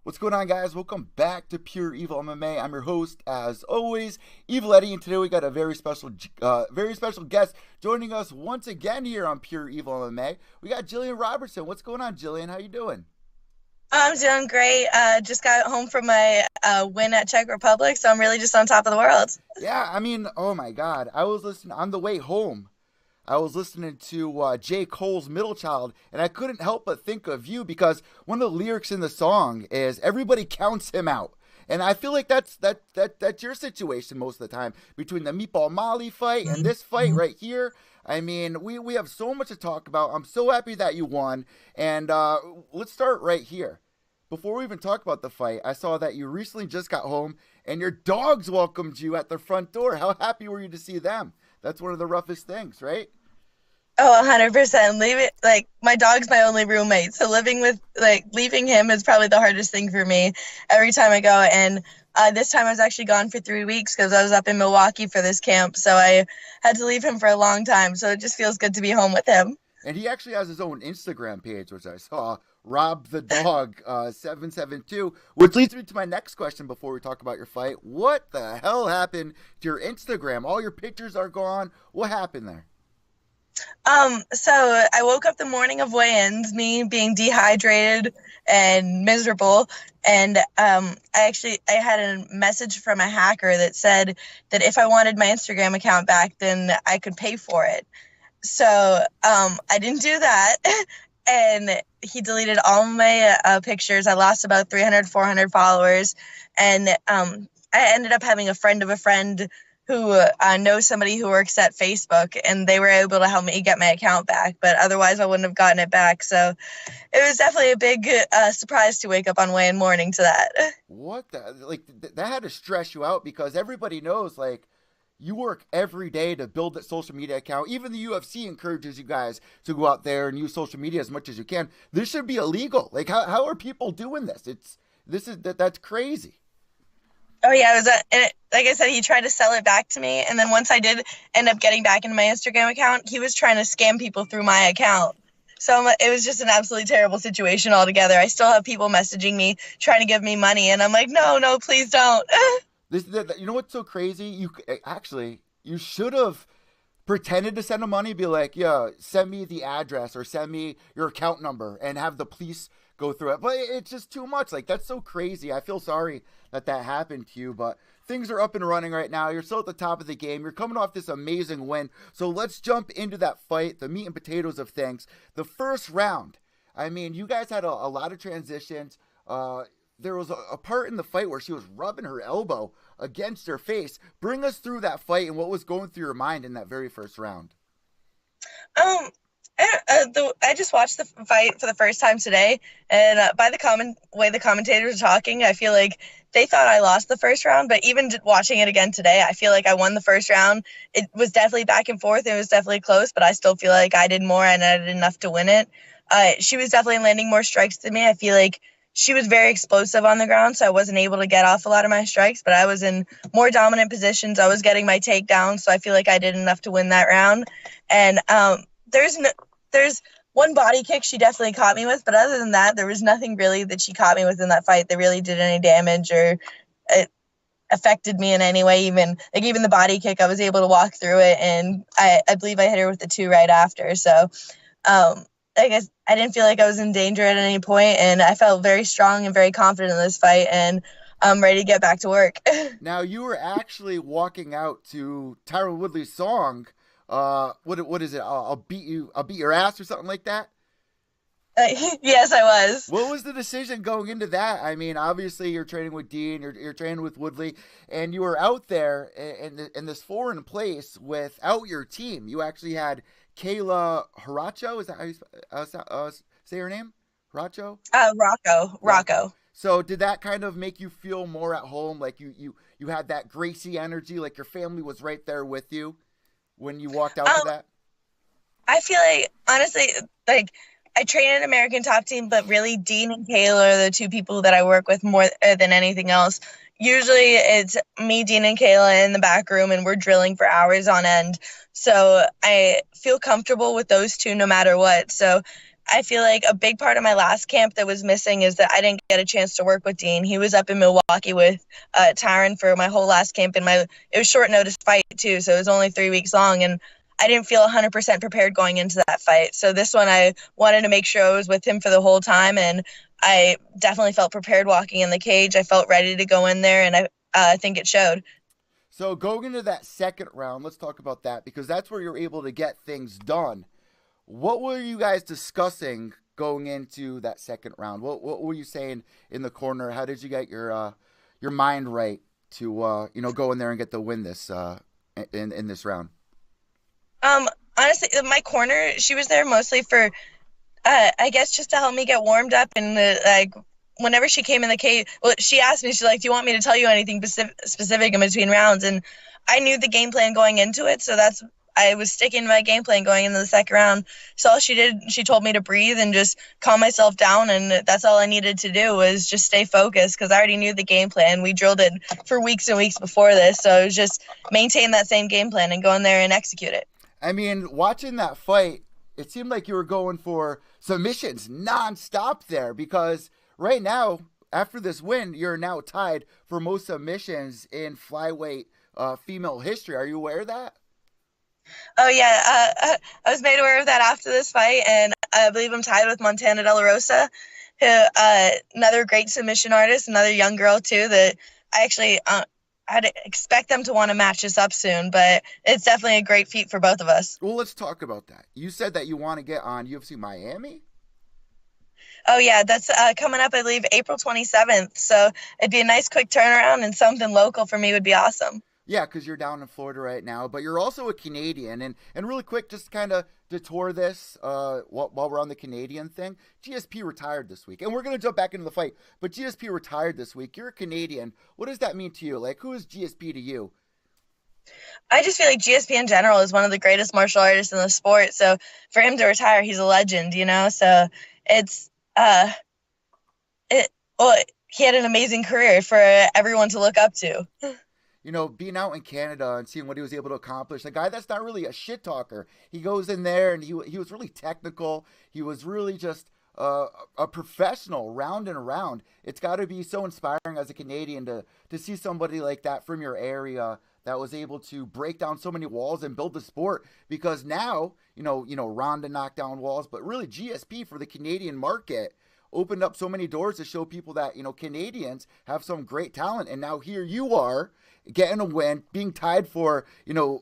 What's going on, guys? Welcome back to Pure Evil MMA. I'm your host, as always, Evil Eddie, and today we got a very special guest joining us once again here on Pure Evil MMA. We got Gillian Robertson. What's going on, Gillian? How you doing? I'm doing great. Just got home from my win at Czech Republic, so I'm really just on top of the world. Yeah, oh my God, I was listening on the way home. I was listening to J. Cole's Middle Child, and I couldn't help but think of you because one of the lyrics in the song is "Everybody counts him out," and I feel like that's your situation most of the time between the Meatball Molly fight and this fight right here. I mean, we have so much to talk about. I'm so happy that you won, and let's start right here. Before we even talk about the fight, I saw that you recently just got home, and your dogs welcomed you at the front door. How happy were you to see them? That's one of the roughest things, right? Oh, 100%. My dog's my only roommate, so leaving him is probably the hardest thing for me every time I go. And this time I was actually gone for 3 weeks because I was up in Milwaukee for this camp, so I had to leave him for a long time. So it just feels good to be home with him. And he actually has his own Instagram page, which I saw, Rob the Dog 772, which leads me to my next question before we talk about your fight. What the hell happened to your Instagram? All your pictures are gone. What happened there? So I woke up the morning of weigh-ins, me being dehydrated and miserable, and I had a message from a hacker that said that if I wanted my Instagram account back, then I could pay for it. So I didn't do that, and he deleted all my pictures. I lost about 300, 400 followers, and I ended up having a friend of a friend who knows somebody who works at Facebook, and they were able to help me get my account back, but otherwise I wouldn't have gotten it back. So it was definitely a big surprise to wake up on weigh-in morning to that. What the, that had to stress you out because everybody knows, you work every day to build that social media account. Even the UFC encourages you guys to go out there and use social media as much as you can. This should be illegal. How are people doing this? That's crazy. Oh yeah, like I said, he tried to sell it back to me, and then once I did end up getting back into my Instagram account, he was trying to scam people through my account. So it was just an absolutely terrible situation altogether. I still have people messaging me trying to give me money, and I'm like, no, please don't. You know what's so crazy? You should have pretended to send him money, be like, yeah, send me the address or send me your account number and have the police go through it. But it's just too much. That's so crazy. I feel sorry that happened to you, but things are up and running right now. You're still at the top of the game. You're coming off this amazing win. So let's jump into that fight, the meat and potatoes of things. The first round, I mean, you guys had a lot of transitions. There was a part in the fight where she was rubbing her elbow against her face. Bring us through that fight and what was going through your mind in that very first round. I just watched the fight for the first time today, and by the way the commentators were talking, I feel like they thought I lost the first round, but even watching it again today, I feel like I won the first round. It was definitely back and forth. It was definitely close, but I still feel like I did more and I did enough to win it. She was definitely landing more strikes than me. I feel like she was very explosive on the ground, so I wasn't able to get off a lot of my strikes, but I was in more dominant positions. I was getting my takedown, so I feel like I did enough to win that round. And there's one body kick she definitely caught me with, but other than that, there was nothing really that she caught me with in that fight that really did any damage or it affected me in any way. Even the body kick, I was able to walk through it, and I believe I hit her with the two right after. So I guess I didn't feel like I was in danger at any point, and I felt very strong and very confident in this fight, and I'm ready to get back to work. Now, you were actually walking out to Tyron Woodley's song. What is it? I'll beat your ass or something like that. Yes, I was. What was the decision going into that? I mean, obviously you're training with Dean, you're training with Woodley, and you were out there in this foreign place without your team. You actually had Kayla Haracho. Is that how you say her name? Haracho? Rocco. So did that kind of make you feel more at home? Like you had that Gracie energy, like your family was right there with you when you walked out to that? I feel like, honestly, I train an American Top Team, but really Dean and Kayla are the two people that I work with more than anything else. Usually it's me, Dean, and Kayla in the back room, and we're drilling for hours on end. So I feel comfortable with those two no matter what. So I feel like a big part of my last camp that was missing is that I didn't get a chance to work with Dean. He was up in Milwaukee with Tyron for my whole last camp, and it was short notice fight too, so it was only 3 weeks long, and I didn't feel 100% prepared going into that fight. So this one, I wanted to make sure I was with him for the whole time, and I definitely felt prepared walking in the cage. I felt ready to go in there, and I think it showed. So going into that second round, let's talk about that because that's where you're able to get things done. What were you guys discussing going into that second round? What were you saying in the corner? How did you get your mind right to go in there and get the win this in this round? Honestly, my corner, she was there mostly for I guess just to help me get warmed up and like whenever she came in the cage, well, she asked me, she's like, "Do you want me to tell you anything specific in between rounds?" And I knew the game plan going into it, so I was sticking to my game plan going into the second round. So all she did, she told me to breathe and just calm myself down, and that's all I needed to do was just stay focused because I already knew the game plan. We drilled it for weeks and weeks before this, so it was just maintain that same game plan and go in there and execute it. I mean, watching that fight, it seemed like you were going for submissions nonstop there because right now, after this win, you're now tied for most submissions in flyweight female history. Are you aware of that? Oh yeah, I was made aware of that after this fight, and I believe I'm tied with Montana De La Rosa, who another great submission artist, another young girl too. That I actually I'd expect them to want to match us up soon, but it's definitely a great feat for both of us. Well, let's talk about that. You said that you want to get on UFC Miami. Oh yeah, that's coming up, I believe, April 27th. So it'd be a nice quick turnaround, and something local for me would be awesome. Yeah, because you're down in Florida right now, but you're also a Canadian. And really quick, just kind of detour this while we're on the Canadian thing. GSP retired this week, and we're going to jump back into the fight. But GSP retired this week. You're a Canadian. What does that mean to you? Like, who is GSP to you? I just feel like GSP in general is one of the greatest martial artists in the sport. So for him to retire, he's a legend, you know? So it's, well, he had an amazing career for everyone to look up to. Being out in Canada and seeing what he was able to accomplish. A guy that's not really a shit talker. He goes in there and he was really technical. He was really just a professional round and around. It's got to be so inspiring as a Canadian to see somebody like that from your area that was able to break down so many walls and build the sport. Because now, Ronda knocked down walls, but really GSP for the Canadian market opened up so many doors to show people that, Canadians have some great talent. And now here you are getting a win, being tied for,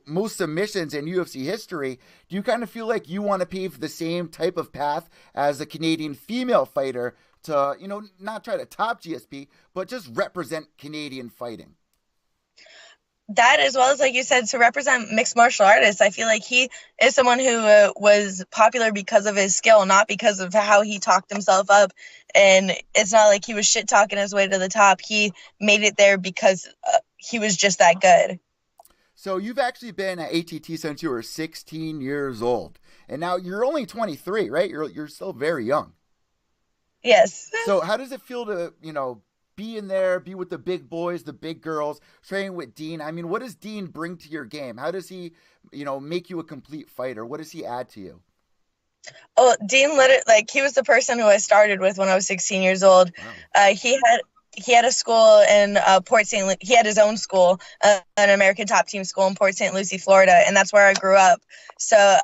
most submissions in UFC history. Do you kind of feel like you want to pave the same type of path as a Canadian female fighter to, not try to top GSP, but just represent Canadian fighting? That, as well as, like you said, to represent mixed martial artists. I feel like he is someone who was popular because of his skill, not because of how he talked himself up. And it's not like he was shit talking his way to the top. He made it there because he was just that good. So you've actually been at ATT since you were 16 years old, and now you're only 23, right? You're still very young. Yes. So how does it feel to be in there, be with the big boys, the big girls, train with Dean? I mean, what does Dean bring to your game? How does he, make you a complete fighter? What does he add to you? Oh, Dean, he was the person who I started with when I was 16 years old. Wow. He had a school in Port St. He had his own school, an American top team school in Port St. Lucie, Florida, and that's where I grew up. So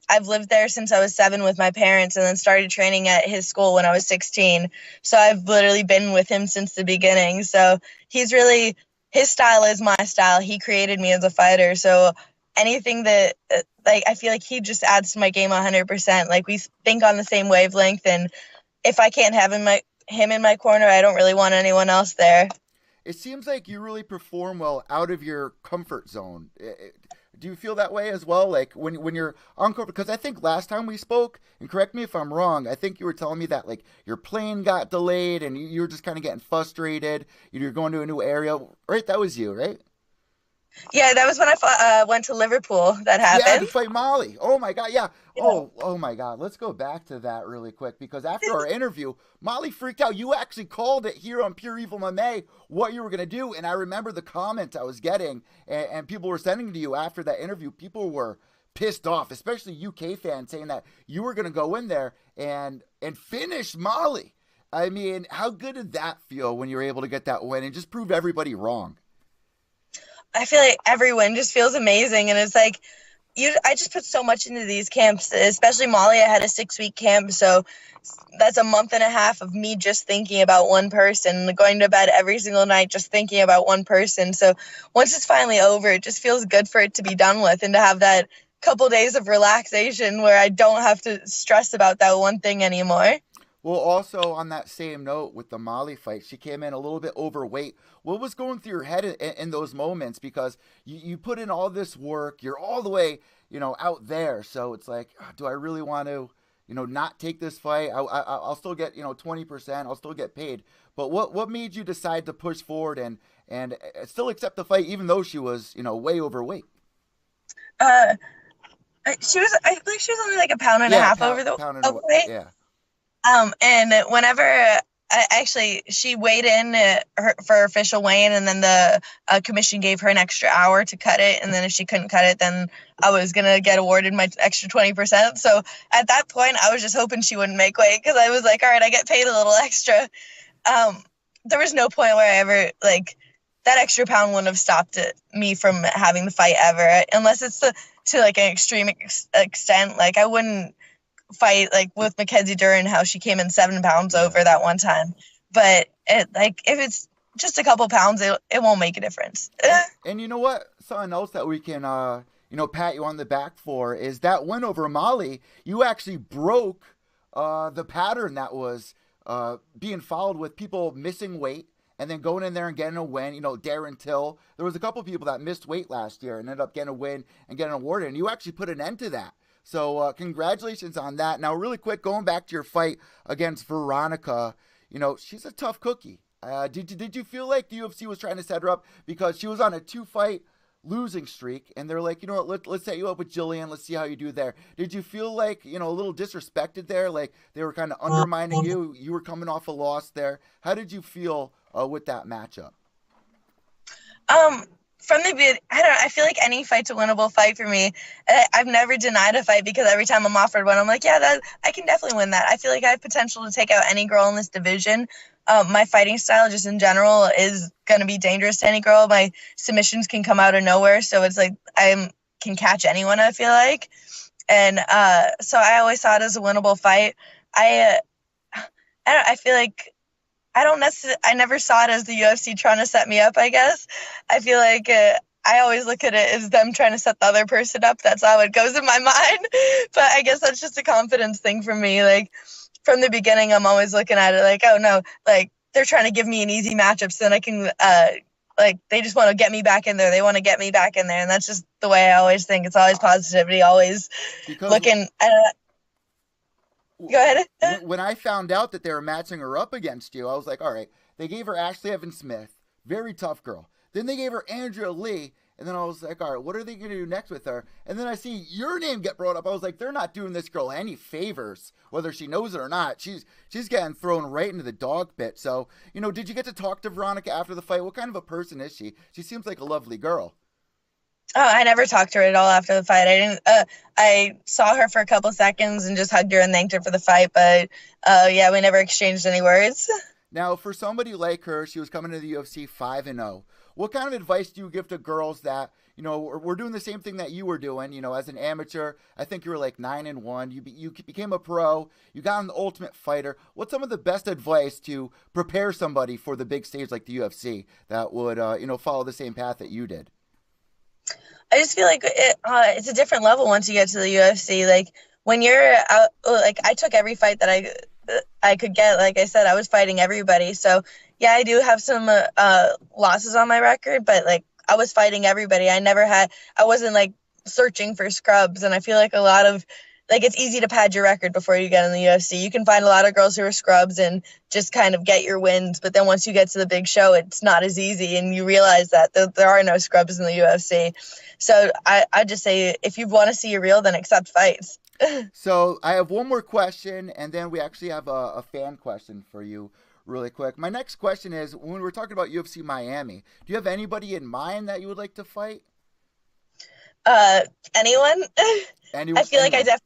I've lived there since I was 7 with my parents, and then started training at his school when I was 16. So I've literally been with him since the beginning. So his style is my style. He created me as a fighter. So anything that I feel like he just adds to my game 100%. Like, we think on the same wavelength, and if I can't have him in my corner, I don't really want anyone else there. It seems like you really perform well out of your comfort zone. Do you feel that way as well? Like when you're uncomfortable? Because I think last time we spoke, and correct me if I'm wrong, I think you were telling me that like your plane got delayed and you were just kind of getting frustrated. You're going to a new area, right? That was you, right? Yeah, that was when I went to Liverpool. That happened. Yeah, to fight Molly. Oh my God, yeah. Oh my God. Let's go back to that really quick because after our interview, Molly freaked out. You actually called it here on Pure Evil MMA what you were gonna do, and I remember the comments I was getting, and people were sending to you after that interview. People were pissed off, especially UK fans saying that you were going to go in there and finish Molly. I mean, how good did that feel when you were able to get that win and just prove everybody wrong? I feel like every win just feels amazing, and it's like I just put so much into these camps, especially Molly. I had a 6-week camp, so that's a month and a half of me just thinking about one person, going to bed every single night just thinking about one person. So once it's finally over, it just feels good for it to be done with and to have that couple days of relaxation where I don't have to stress about that one thing anymore. Well, also on that same note with the Molly fight, she came in a little bit overweight. What was going through your head in those moments? Because you put in all this work, you're all the way, out there. So it's like, do I really want to, not take this fight? I'll still get, 20%. I'll still get paid. But what made you decide to push forward and still accept the fight, even though she was, way overweight? Uh, I believe she was only like a pound and a half over the pound and a weight. yeah. And whenever she weighed in for official weigh-in, and then the commission gave her an extra hour to cut it, and then if she couldn't cut it, then I was gonna get awarded my extra 20%. So at that point, I was just hoping she wouldn't make weight, because I was like, all right, I get paid a little extra. There was no point where I ever that extra pound wouldn't have stopped me from having the fight ever, unless it's to like an extreme extent. Like I wouldn't fight like with Mackenzie Duran, how she came in 7 pounds over that one time. But if it's just a couple pounds, it won't make a difference. And you know what? Something else that we can pat you on the back for is that win over Molly. You actually broke the pattern that was being followed with people missing weight and then going in there and getting a win. Darren Till. There was a couple people that missed weight last year and ended up getting a win and getting awarded. And you actually put an end to that. So congratulations on that. Now, really quick, going back to your fight against Veronica, she's a tough cookie. Did you feel like the UFC was trying to set her up because she was on a 2-fight losing streak, and they're like, let's set you up with Gillian. Let's see how you do there. Did you feel like, a little disrespected there? Like they were kind of undermining you? You were coming off a loss there. How did you feel with that matchup? From the beginning, I feel like any fight's a winnable fight for me. I've never denied a fight, because every time I'm offered one, I'm like, yeah, I can definitely win that. I feel like I have potential to take out any girl in this division. My fighting style, just in general, is going to be dangerous to any girl. My submissions can come out of nowhere, so it's like I can catch anyone, I feel like. And so I always saw it as a winnable fight. I feel like I never saw it as the UFC trying to set me up, I guess. I feel like I always look at it as them trying to set the other person up. That's how it goes in my mind. But I guess that's just a confidence thing for me. Like, from the beginning, I'm always looking at it like, oh, no, like, they're trying to give me an easy matchup so then I can, they just want to get me back in there. They want to get me back in there. And that's just the way I always think. It's always positivity, always looking at it. Go ahead. When I found out that they were matching her up against you, I was like, all right, they gave her Ashley Evans Smith, very tough girl. Then they gave her Andrea Lee, and then I was like, all right, what are they going to do next with her? And then I see your name get brought up. I was like, they're not doing this girl any favors, whether she knows it or not. She's getting thrown right into the dog pit. So, did you get to talk to Veronica after the fight? What kind of a person is she? She seems like a lovely girl. Oh, I never talked to her at all after the fight. I didn't. I saw her for a couple seconds and just hugged her and thanked her for the fight. But yeah, we never exchanged any words. Now, for somebody like her, she was coming to the UFC 5-0. What kind of advice do you give to girls that were doing the same thing that you were doing? As an amateur, I think you were like 9-1. You became a pro. You got on the Ultimate Fighter. What's some of the best advice to prepare somebody for the big stage like the UFC that would follow the same path that you did? I just feel like it's a different level once you get to the UFC. Like when you're out, like I took every fight that I could get. Like I said, I was fighting everybody. So yeah, I do have some losses on my record, but like I was fighting everybody. I wasn't like searching for scrubs. And I feel like a lot of it's easy to pad your record before you get in the UFC. You can find a lot of girls who are scrubs and just kind of get your wins. But then once you get to the big show, it's not as easy. And you realize that there are no scrubs in the UFC. So I just say, if you want to see your real, then accept fights. So I have one more question, and then we actually have a fan question for you really quick. My next question is, when we're talking about UFC Miami, do you have anybody in mind that you would like to fight? Uh, anyone? I Anyone, feel like anyone.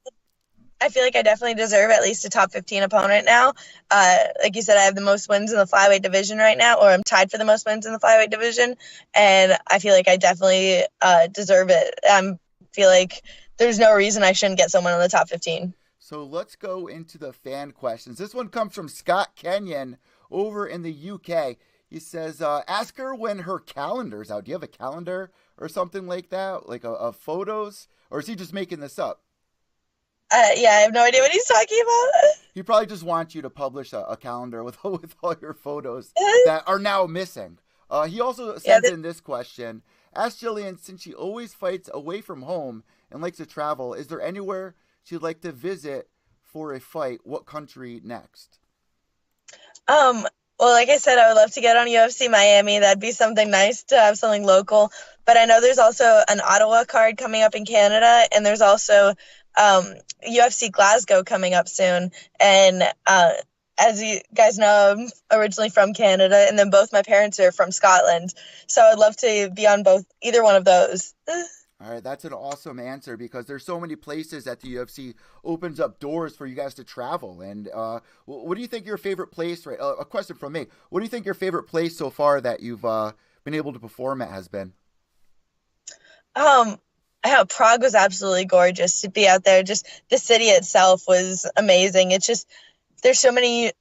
I feel like I definitely deserve at least a top 15 opponent now. Like you said, I have the most wins in the flyweight division right now, or I'm tied for the most wins in the flyweight division, and I feel like I definitely deserve it. I feel like there's no reason I shouldn't get someone in the top 15. So let's go into the fan questions. This one comes from Scott Kenyon over in the UK. He says, ask her when her calendar's out. Do you have a calendar or something like that? Like a photos? Or is he just making this up? Yeah, I have no idea what he's talking about. He probably just wants you to publish a calendar with, with all your photos that are now missing. He also Yeah, sends in this question. Ask Gillian, since she always fights away from home and likes to travel, is there anywhere she'd like to visit for a fight? What country next? Um, well, like I said, I would love to get on UFC Miami. That'd be something nice to have something local. But I know there's also an Ottawa card coming up in Canada, and there's also UFC Glasgow coming up soon. And as you guys know, I'm originally from Canada, and then both my parents are from Scotland. So I'd love to be on either one of those. All right, that's an awesome answer because there's so many places that the UFC opens up doors for you guys to travel. And what do you think your favorite place? Right, a question from me. What do you think your favorite place so far that you've been able to perform at has been? Um, Prague was absolutely gorgeous to be out there. Just the city itself was amazing. It's just there's so many.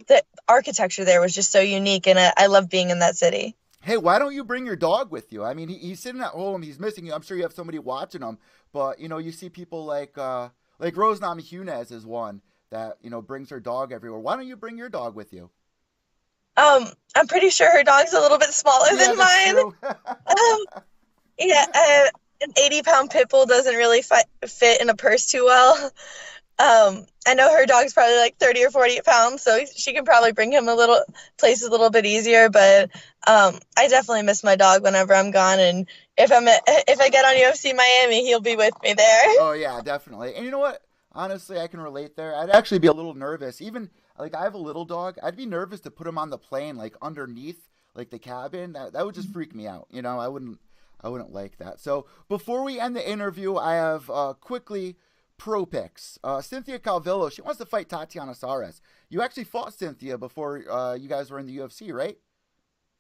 The architecture there was just so unique, and I love being in that city. Hey, why don't you bring your dog with you? I mean, he's sitting at home, he's missing you. I'm sure you have somebody watching him, but you see people like Rose Namajunas is one that brings her dog everywhere. Why don't you bring your dog with you? I'm pretty sure her dog's a little bit smaller Yeah, than that's mine. true. Yeah, an 80-pound pit bull doesn't really fit in a purse too well. I know her dog's probably like 30 or 40 pounds, so she can probably bring him a little places a little bit easier. But I definitely miss my dog whenever I'm gone, and if I get on UFC Miami, he'll be with me there. Oh yeah, definitely. And you know what? Honestly, I can relate there. I'd actually be a little nervous. Even like I have a little dog, I'd be nervous to put him on the plane, like underneath, like the cabin. That would just freak me out. I wouldn't like that. So before we end the interview, I have quickly pro picks. Cynthia Calvillo, she wants to fight Tatiana Saras. You actually fought Cynthia before you guys were in the UFC, right?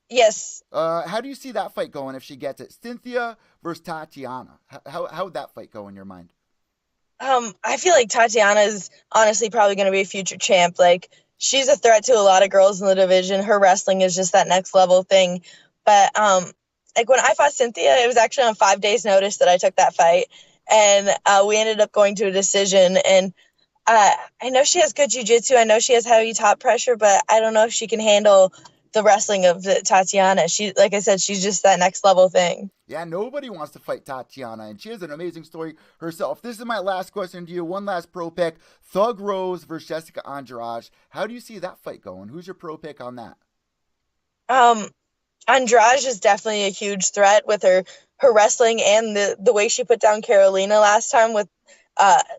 Yes. How do you see that fight going if she gets it? Cynthia versus Tatiana. How would that fight go in your mind? I feel like Tatiana is honestly probably going to be a future champ. Like she's a threat to a lot of girls in the division. Her wrestling is just that next level thing. But like when I fought Cynthia, it was actually on 5 days' notice that I took that fight, and we ended up going to a decision. And I know she has good jujitsu. I know she has heavy top pressure, but I don't know if she can handle the wrestling of Tatiana. She, like I said, she's just that next level thing. Yeah, nobody wants to fight Tatiana, and she has an amazing story herself. This is my last question to you. One last pro pick: Thug Rose versus Jessica Andrade. How do you see that fight going? Who's your pro pick on that? Um, Andrade is definitely a huge threat with her wrestling and the way she put down Carolina last time with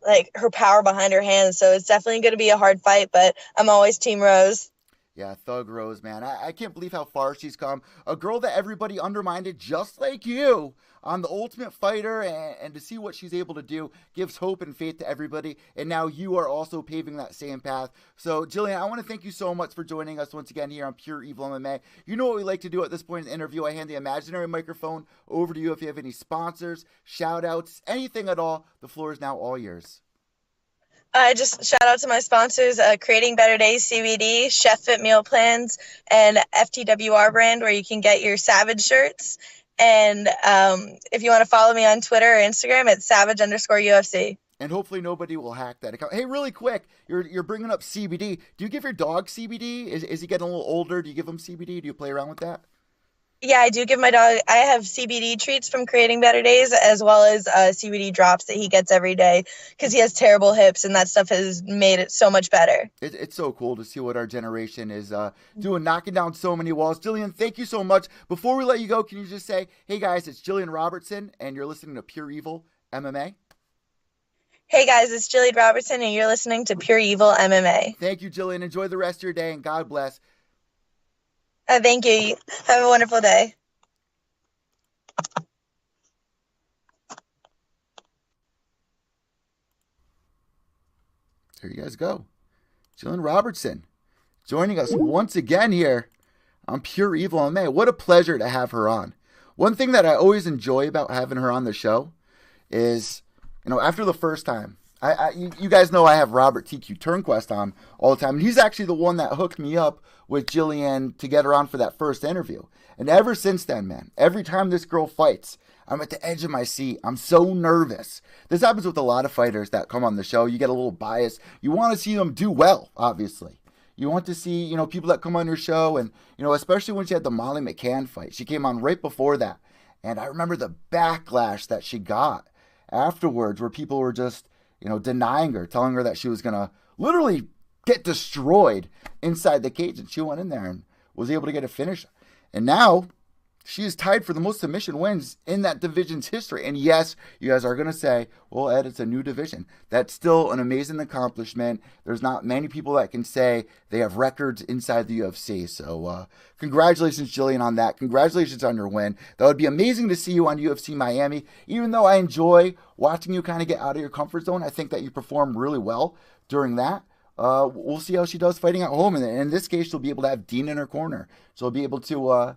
like her power behind her hands. So it's definitely going to be a hard fight, but I'm always Team Rose. Yeah, Thug Rose, man. I can't believe how far she's come. A girl that everybody undermined, just like you, on The Ultimate Fighter, and to see what she's able to do gives hope and faith to everybody. And now you are also paving that same path. So, Jillian, I want to thank you so much for joining us once again here on Pure Evil MMA. You know what we like to do at this point in the interview. I hand the imaginary microphone over to you if you have any sponsors, shout outs, anything at all. The floor is now all yours. Just shout out to my sponsors, Creating Better Days CBD, Chef Fit Meal Plans, and FTWR brand, where you can get your Savage shirts. And if you want to follow me on Twitter or Instagram, it's Savage_UFC. And hopefully nobody will hack that account. Hey, really quick, you're bringing up CBD. Do you give your dog CBD? Is he getting a little older? Do you give him CBD? Do you play around with that? Yeah, I do give my dog, I have CBD treats from Creating Better Days, as well as CBD drops that he gets every day because he has terrible hips, and that stuff has made it so much better. It's so cool to see what our generation is doing, knocking down so many walls. Jillian, thank you so much. Before we let you go, can you just say, hey guys, it's Gillian Robertson, and you're listening to Pure Evil MMA? Hey guys, it's Gillian Robertson, and you're listening to Pure Evil MMA. Thank you, Jillian. Enjoy the rest of your day, and God bless. Thank you. Have a wonderful day. There you guys go. Gillian Robertson joining us once again here on Pure Evil MMA. What a pleasure to have her on. One thing that I always enjoy about having her on the show is, after the first time, you guys know I have Robert TQ Turnquest on all the time, and he's actually the one that hooked me up with Gillian to get her on for that first interview. And ever since then, man, every time this girl fights, I'm at the edge of my seat. I'm so nervous. This happens with a lot of fighters that come on the show. You get a little bias. You want to see them do well, obviously. You want to see, people that come on your show, and, especially when she had the Molly McCann fight. She came on right before that. And I remember the backlash that she got afterwards, where people were just, denying her, telling her that she was going to literally get destroyed inside the cage. And she went in there and was able to get a finish. And now she is tied for the most submission wins in that division's history. And yes, you guys are going to say, well, Ed, it's a new division. That's still an amazing accomplishment. There's not many people that can say they have records inside the UFC. So congratulations, Gillian, on that. Congratulations on your win. That would be amazing to see you on UFC Miami. Even though I enjoy watching you kind of get out of your comfort zone, I think that you performed really well during that. We'll see how she does fighting at home. And in this case, she'll be able to have Dean in her corner. She'll be able to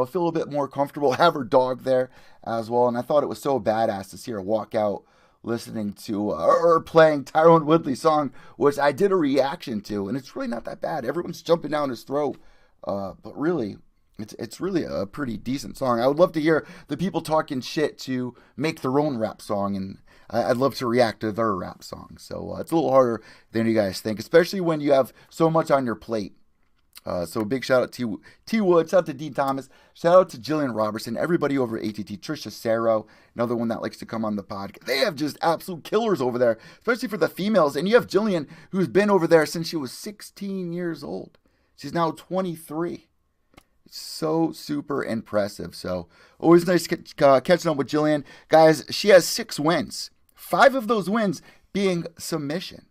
feel a bit more comfortable, have her dog there as well. And I thought it was so badass to see her walk out listening to or playing Tyrone Woodley's song, which I did a reaction to, and it's really not that bad. Everyone's jumping down his throat, but really, it's really a pretty decent song. I would love to hear the people talking shit to make their own rap song, and I'd love to react to their rap song. So it's a little harder than you guys think, especially when you have so much on your plate. So a big shout out to T Wood, shout out to Dean Thomas, shout out to Gillian Robertson, everybody over at ATT, Trisha Sarro, another one that likes to come on the podcast. They have just absolute killers over there, especially for the females. And you have Gillian, who's been over there since she was 16 years old. She's now 23. It's so super impressive. So always nice catching up with Gillian. Guys, she has 6 wins. 5 of those wins being submission.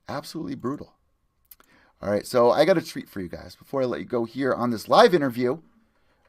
Absolutely brutal. All right, so I got a treat for you guys before I let you go here on this live interview.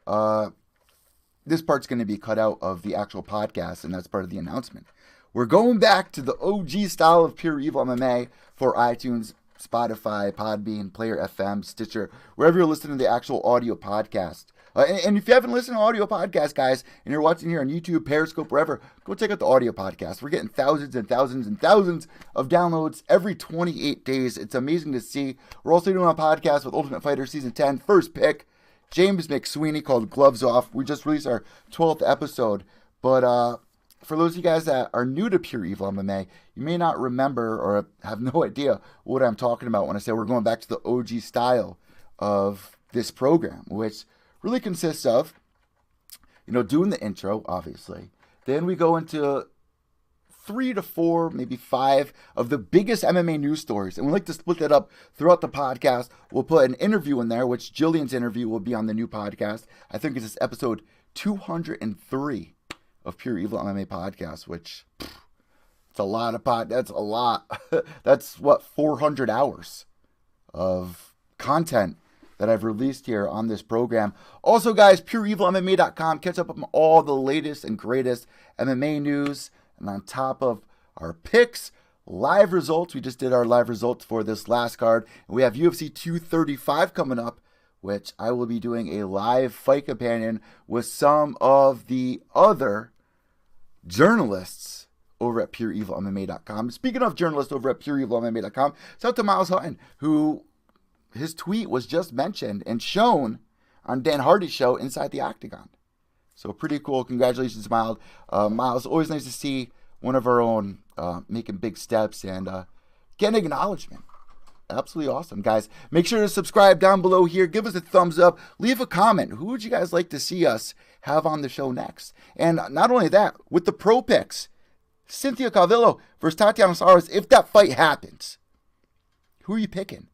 This part's going to be cut out of the actual podcast, and that's part of the announcement. We're going back to the OG style of Pure Evil MMA for iTunes, Spotify, Podbean, Player FM, Stitcher, wherever you're listening to the actual audio podcast. And if you haven't listened to audio podcast, guys, and you're watching here on YouTube, Periscope, wherever, go check out the audio podcast. We're getting thousands and thousands and thousands of downloads every 28 days. It's amazing to see. We're also doing a podcast with Ultimate Fighter Season 10, first pick, James McSweeney, called Gloves Off. We just released our 12th episode. But for those of you guys that are new to Pure Evil MMA, you may not remember or have no idea what I'm talking about when I say we're going back to the OG style of this program, which really consists of, doing the intro, obviously. Then we go into 3 to 4, maybe 5 of the biggest MMA news stories. And we like to split that up throughout the podcast. We'll put an interview in there, which Gillian's interview will be on the new podcast. I think it's episode 203 of Pure Evil MMA podcast, which, it's a lot of that's a lot. That's 400 hours of content that I've released here on this program. Also, guys, PureEvilMMA.com. Catch up on all the latest and greatest MMA news. And on top of our picks, live results. We just did our live results for this last card. And we have UFC 235 coming up, which I will be doing a live fight companion with some of the other journalists over at PureEvilMMA.com. Speaking of journalists over at PureEvilMMA.com, shout out to Miles Hutton, who his tweet was just mentioned and shown on Dan Hardy's show Inside the Octagon. So pretty cool. Congratulations, Miles. Miles, always nice to see one of our own making big steps and getting acknowledgement. Absolutely awesome, guys. Make sure to subscribe down below here. Give us a thumbs up. Leave a comment. Who would you guys like to see us have on the show next? And not only that, with the pro picks, Cynthia Calvillo versus Tatiana Suarez, if that fight happens, who are you picking?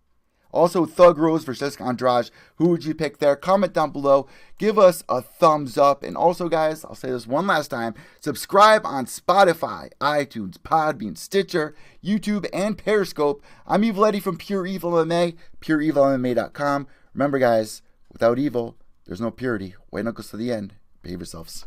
Also, Thug Rose versus Jessica Andrade. Who would you pick there? Comment down below. Give us a thumbs up. And also, guys, I'll say this one last time. Subscribe on Spotify, iTunes, Podbean, Stitcher, YouTube, and Periscope. I'm Evil Eddie from Pure Evil MMA, PureEvilMMA.com. Remember, guys, without evil, there's no purity. White knuckles to the end. Behave yourselves.